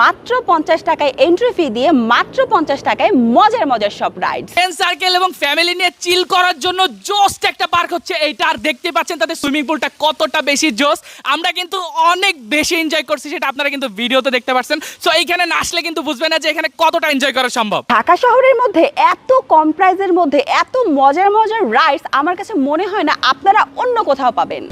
মাত্র 50 টাকায় entry fee দিয়ে মাত্র 50 টাকায় মজার মজার সব রাইডস। ফ্রেন্ড সার্কেল এবং ফ্যামিলি নিয়ে চিল করার জন্য জোস্ট একটা পার্ক হচ্ছে এইটা। আর দেখতে পাচ্ছেন তাদের সুইমিং পুলটা কতটা বেশি জোস। আমরা কিন্তু অনেক বেশি এনজয় করছি, সেটা আপনারা কিন্তু ভিডিওতে দেখতে পাচ্ছেন। সো এইখানে না আসলে কিন্তু বুঝবেন না যে এখানে কতটা এনজয় করা সম্ভব। ঢাকা শহরের মধ্যে এত কম প্রাইসের মধ্যে এত মজার মজার রাইডস আমার কাছে মনে হয় না আপনারা অন্য কোথাও পাবেন।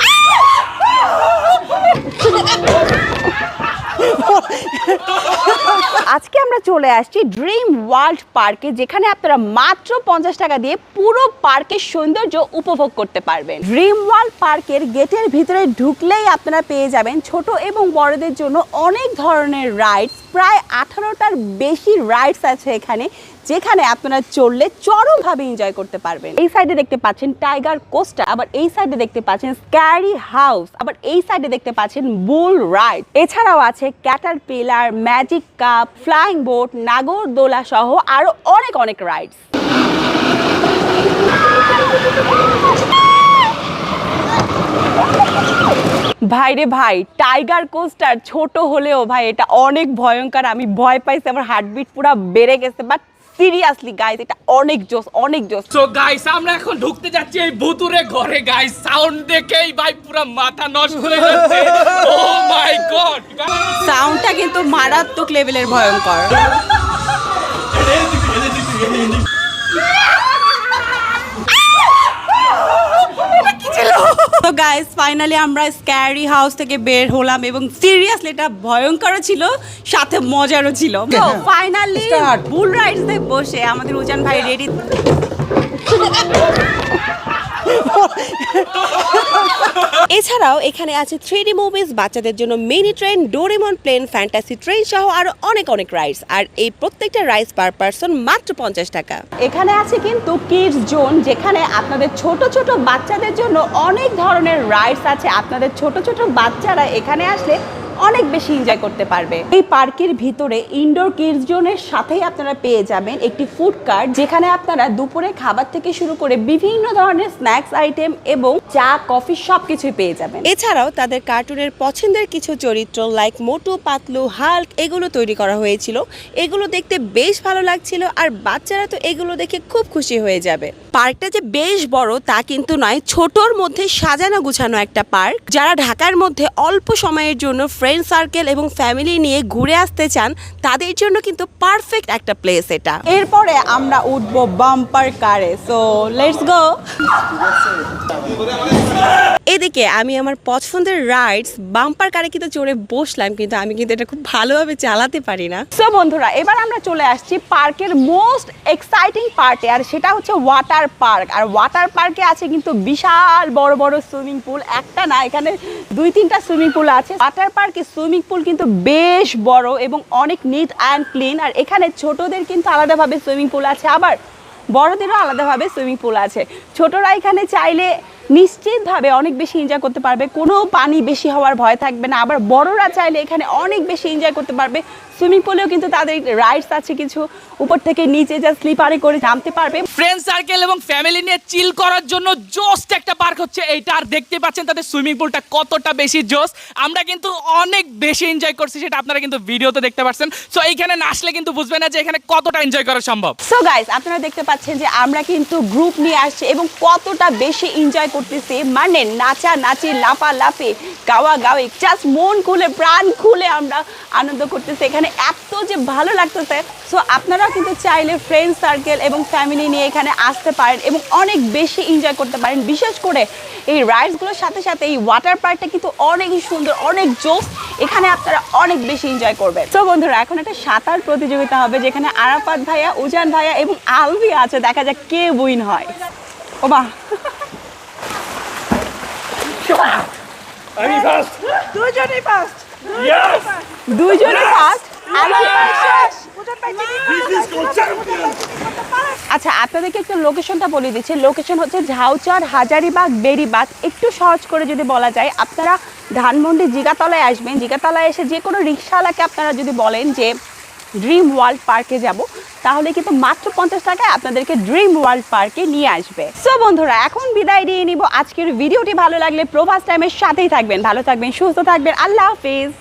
আজকে আমরা চলে আসছি ড্রিম ওয়ার্ল্ড পার্কে, যেখানে আপনারা মাত্র 50 টাকা দিয়ে পুরো পার্কের সৌন্দর্য উপভোগ করতে পারবেন। ড্রিম ওয়ার্ল্ড পার্কের গেটের ভিতরে ঢুকলেই আপনারা পেয়ে যাবেন ছোট এবং বড়দের জন্য অনেক ধরনের রাইডস। প্রায় 18টার বেশি রাইডস আছে এখানে, যেখানে আপনারা চললে চরমভাবে এনজয় করতে পারবেন। এই সাইডে দেখতে পাচ্ছেন টাইগার কোস্টার, আবার এই সাইডে দেখতে পাচ্ছেন স্ক্যারি হাউস, আবার এই সাইডে দেখতে পাচ্ছেন বুল রাইড। এছাড়াও আছে Caterpillar, magic cup, flying boat, নাগরদোলা সহ আরো অনেক অনেক রাইডস। ভাইরে ভাই, টাইগার কোস্টার ছোট হলেও ভাই এটা অনেক ভয়ঙ্কর। আমি ভয় পাইছি, আমার হার্টবিট পুরো বেড়ে গেছে। বাট সিরিয়াসলি গাইস, এটা অনেক জোস, অনেক জোস। সো গাইস, আমরা এখন ঢুকতে যাচ্ছি এই ভুতুরে ঘরে। গাইস, সাউন্ড দেখেই ভাই পুরো মাথা নষ্ট হয়ে যাচ্ছে। ও মাই গড, সাউন্ডটা কিন্তু মারাত্মক লেভেলের ভয়ঙ্কর। তো গাইস, ফাইনালি আমরা স্ক্যারি হাউস থেকে বের হলাম এবং সিরিয়াসলি এটা ভয়ঙ্করও ছিল, সাথে মজারও ছিল। তো ফাইনালি বুল রাইডসে বসে আমাদের উজান ভাই রেডি। এছাড়াও এখানে আছে 3D মুভিজ, বাচ্চাদের জন্য mini train, Doraemon plane, fantasy train সহ আরো অনেক অনেক রাইডস। আর এই প্রত্যেকটা রাইডস পার পারসন মাত্র 50 টাকা। এখানে আছে কিন্তু কিডস জোন, যেখানে আপনাদের ছোট ছোট বাচ্চাদের জন্য অনেক ধরনের রাইডস আছে। আপনাদের ছোট ছোট বাচ্চারা এখানে আসলে অনেক বেশি এনজয় করতে পারবে। এই পার্কের ভিতরে ইনডোর কিডস জোনের সাথেই আপনারা পেয়ে যাবেন একটি ফুড কার্ট, যেখানে আপনারা দুপুরে খাবার থেকে শুরু করে বিভিন্ন ধরনের স্ন্যাক্স আইটেম এবং চা, কফি সবকিছুই পেয়ে যাবেন। এছাড়াও তাদের কার্টুনের পছন্দের কিছু চরিত্র লাইক মোটু, পাতলু, হাল্ক এগুলো তৈরি করা হয়েছিল। এগুলো দেখতে বেশ ভালো লাগছিল, আর বাচ্চারা তো এগুলো দেখে খুব খুশি হয়ে যাবে। পার্কটা যে বেশ বড় তা কিন্তু নয়, ছোটর মধ্যে সাজানো গুছানো একটা পার্ক। যারা ঢাকার মধ্যে অল্প সময়ের জন্য ফ্রেন্ড সার্কেল এবং ফ্যামিলি নিয়ে ঘুরে আসতে চান, তাদের জন্য কিন্তু পারফেক্ট একটা প্লেস এটা। এরপরে আমরা উঠবো বাম্পার কারে। So let's go. এদিকে আমি আমার পছন্দের রাইডস বাম্পার কারে কিন্তু চড়ে বসলাম, কিন্তু আমি কিন্তু এটা খুব ভালোভাবে চালাতে পারি না। সো বন্ধুরা, এবার আমরা চলে আসছি পার্কের মোস্ট এক্সাইটিং পার্টে, আর সেটা হচ্ছে ওয়াটার পার্ক। আর ওয়াটার পার্কে আছে কিন্তু বিশাল বড় বড় সুইমিং পুল, একটা না এখানে 2-3টা সুইমিং পুল আছে। ওয়াটার পার্কে সুইমিং পুল কিন্তু বেশ বড় এবং অনেক নিট অ্যান্ড ক্লিন। আর এখানে ছোটদের কিন্তু আলাদাভাবে সুইমিং পুল আছে, আবার বড়দেরও আলাদাভাবে সুইমিং পুল আছে। ছোটরা এখানে চাইলে নিশ্চিতভাবে অনেক বেশি এনজয় করতে পারবে, কোনো পানি বেশি হওয়ার ভয় থাকবে না। আবার বড়রা চাইলে এখানে অনেক বেশি এনজয় করতে পারবে। সুইমিং পুলেও কিন্তু তাদের রাইডস আছে কিছু, উপর থেকে নিচে যা স্লিপারে করে নামতে পারবে। ফ্রেন্ড সার্কেল এবং ফ্যামিলি নিয়ে চিল করার জন্য জোস্ট একটা পার্ক হচ্ছে এইটা। আর দেখতে পাচ্ছেন তাদের সুইমিং পুলটা কতটা বেশি জোস। আমরা কিন্তু অনেক বেশি এনজয় করছি, সেটা আপনারা কিন্তু ভিডিওতে দেখতে পাচ্ছেন। সো এইখানে না আসলে কিন্তু বুঝবেন না যে এখানে কতটা এনজয় করা সম্ভব। সো গাইস, আপনারা দেখতে পাচ্ছেন যে আমরা কিন্তু গ্রুপ নিয়ে আসছি এবং কতটা বেশি এনজয় করতেছি। মানে নাচা নাচি, লাফা লাফি, গাওয়া গাওয়ি, জাস্ট মন খুলে প্রাণ খুলে আমরা আনন্দ করতেছি। এখানে এত যে ভালো লাগতেছে। সো আপনারা কিন্তু চাইলে ফ্রেন্ড সার্কেল এবং ফ্যামিলি নিয়ে এখানে আসতে পারেন এবং অনেক বেশি এনজয় করতে পারেন। বিশেষ করে এই রাইডসগুলোর সাথে সাথে এই ওয়াটার পার্কটা কিন্তু অনেকই সুন্দর, অনেক জোস। এখানে আপনারা অনেক বেশি এনজয় করবেন। তো বন্ধুরা, এখন একটা সাঁতার প্রতিযোগিতা হবে, যেখানে আরাফাত ভাইয়া, উজান ভাইয়া এবং আলভি আছে। দেখা যাক কে উইন হয়। ও বাহ, আমি ফার্স্ট। দুজনেই ফার্স্ট। ইয়েস, দুজনেই ফার্স্ট। আচ্ছা, আপনাদেরকে একটু লোকেশনটা বলে দিচ্ছি। লোকেশন হচ্ছে ঝাউচর, হাজারীবাগ, বেড়িবাঁধ। একটু সহজ করে যদি বলা যায়, আপনারা ধানমন্ডি জিগাতলায় আসবেন। জিগাতলায় এসে যে কোনো রিক্সাওয়ালাকে আপনারা যদি বলেন যে ড্রিম ওয়ার্ল্ড পার্কে যাব, তাহলে কিন্তু মাত্র 50 টাকায় আপনাদেরকে ড্রিম ওয়ার্ল্ড পার্কে নিয়ে আসবে। সো বন্ধুরা, এখন বিদায় দিয়ে নিব। আজকের ভিডিওটি ভালো লাগলে প্রভাস টাইমের সাথেই থাকবেন, ভালো থাকবেন, সুস্থ থাকবেন। আল্লাহ হাফেজ।